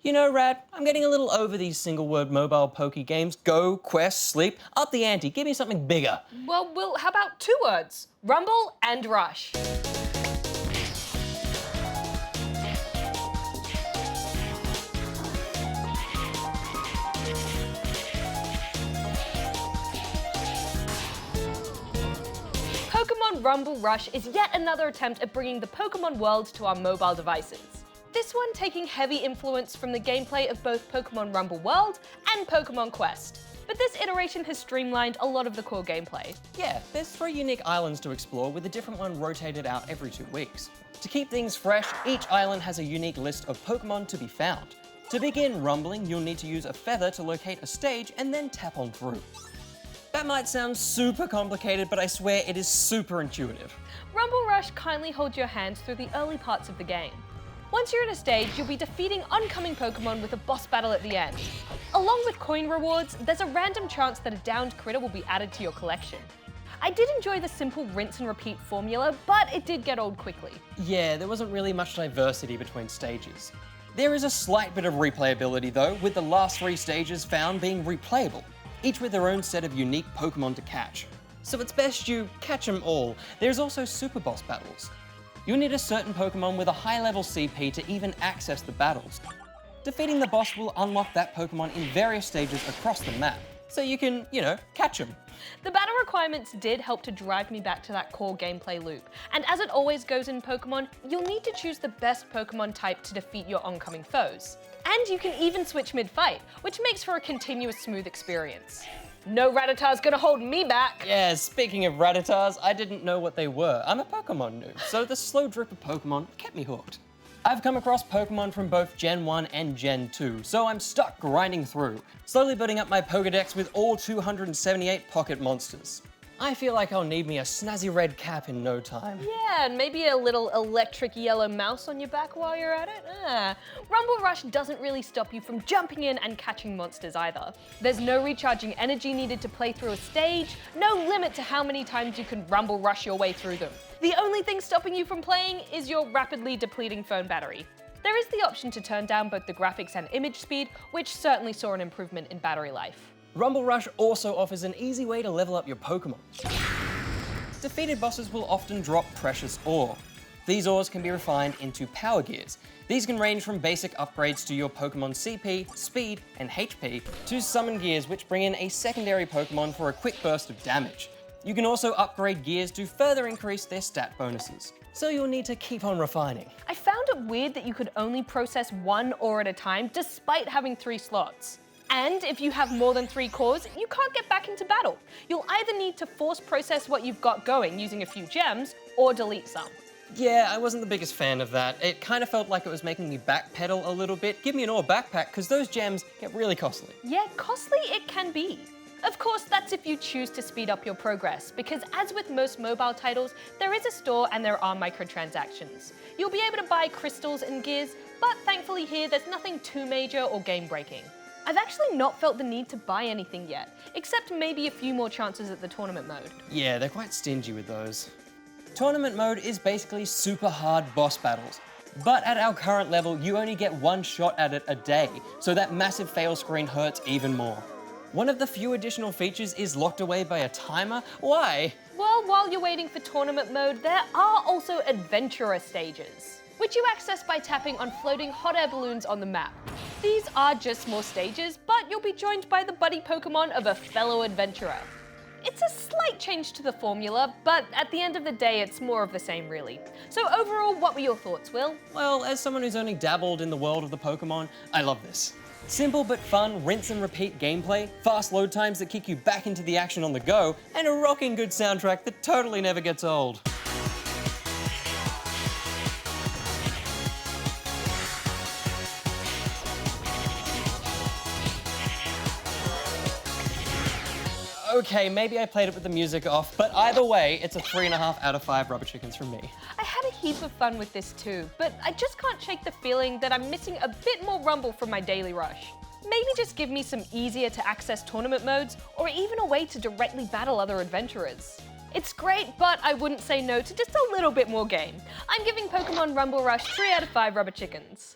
You know, Rad, I'm getting a little over these single-word mobile Poke games. Go, quest, sleep, up the ante, give me something bigger. Well, how about 2 words? Rumble and Rush. Pokémon Rumble Rush is yet another attempt at bringing the Pokémon world to our mobile devices. This one taking heavy influence from the gameplay of both Pokémon Rumble World and Pokémon Quest. But this iteration has streamlined a lot of the core gameplay. Yeah, there's 3 unique islands to explore with a different one rotated out every 2 weeks. To keep things fresh, each island has a unique list of Pokémon to be found. To begin rumbling, you'll need to use a feather to locate a stage and then tap on through. That might sound super complicated, but I swear it is super intuitive. Rumble Rush kindly holds your hand through the early parts of the game. Once you're in a stage, you'll be defeating oncoming Pokémon with a boss battle at the end. Along with coin rewards, there's a random chance that a downed critter will be added to your collection. I did enjoy the simple rinse and repeat formula, but it did get old quickly. Yeah, there wasn't really much diversity between stages. There is a slight bit of replayability though, with the last 3 stages found being replayable, each with their own set of unique Pokémon to catch. So it's best you catch them all. There's also super boss battles. You'll need a certain Pokémon with a high level CP to even access the battles. Defeating the boss will unlock that Pokémon in various stages across the map, so you can, catch them. The battle requirements did help to drive me back to that core gameplay loop, and as it always goes in Pokémon, you'll need to choose the best Pokémon type to defeat your oncoming foes. And you can even switch mid-fight, which makes for a continuous smooth experience. No Rattatar's gonna hold me back! Yeah, speaking of Rattatars, I didn't know what they were. I'm a Pokémon noob, so the slow drip of Pokémon kept me hooked. I've come across Pokémon from both Gen 1 and Gen 2, so I'm stuck grinding through, slowly building up my Pokédex with all 278 pocket monsters. I feel like I'll need me a snazzy red cap in no time. Yeah, and maybe a little electric yellow mouse on your back while you're at it. Rumble Rush doesn't really stop you from jumping in and catching monsters either. There's no recharging energy needed to play through a stage, no limit to how many times you can Rumble Rush your way through them. The only thing stopping you from playing is your rapidly depleting phone battery. There is the option to turn down both the graphics and image speed, which certainly saw an improvement in battery life. Rumble Rush also offers an easy way to level up your Pokémon. Defeated bosses will often drop precious ore. These ores can be refined into power gears. These can range from basic upgrades to your Pokémon CP, speed, and HP, to summon gears which bring in a secondary Pokémon for a quick burst of damage. You can also upgrade gears to further increase their stat bonuses. So you'll need to keep on refining. I found it weird that you could only process 1 ore at a time despite having 3 slots. And if you have more than 3 cores, you can't get back into battle. You'll either need to force process what you've got going using a few gems, or delete some. Yeah, I wasn't the biggest fan of that. It kind of felt like it was making me backpedal a little bit. Give me an ore backpack, because those gems get really costly. Yeah, costly it can be. Of course, that's if you choose to speed up your progress, because as with most mobile titles, there is a store and there are microtransactions. You'll be able to buy crystals and gears, but thankfully here there's nothing too major or game-breaking. I've actually not felt the need to buy anything yet, except maybe a few more chances at the tournament mode. Yeah, they're quite stingy with those. Tournament mode is basically super hard boss battles. But at our current level, you only get 1 shot at it a day, so that massive fail screen hurts even more. One of the few additional features is locked away by a timer. Why? Well, while you're waiting for tournament mode, there are also adventurer stages, which you access by tapping on floating hot air balloons on the map. These are just more stages, but you'll be joined by the buddy Pokémon of a fellow adventurer. It's a slight change to the formula, but at the end of the day, it's more of the same really. So overall, what were your thoughts, Will? Well, as someone who's only dabbled in the world of the Pokémon, I love this. Simple but fun, rinse and repeat gameplay, fast load times that kick you back into the action on the go, and a rocking good soundtrack that totally never gets old. Okay, maybe I played it with the music off, but either way, it's a 3.5 out of 5 rubber chickens from me. I had a heap of fun with this too, but I just can't shake the feeling that I'm missing a bit more rumble from my daily rush. Maybe just give me some easier to access tournament modes, or even a way to directly battle other adventurers. It's great, but I wouldn't say no to just a little bit more game. I'm giving Pokémon Rumble Rush 3 out of 5 rubber chickens.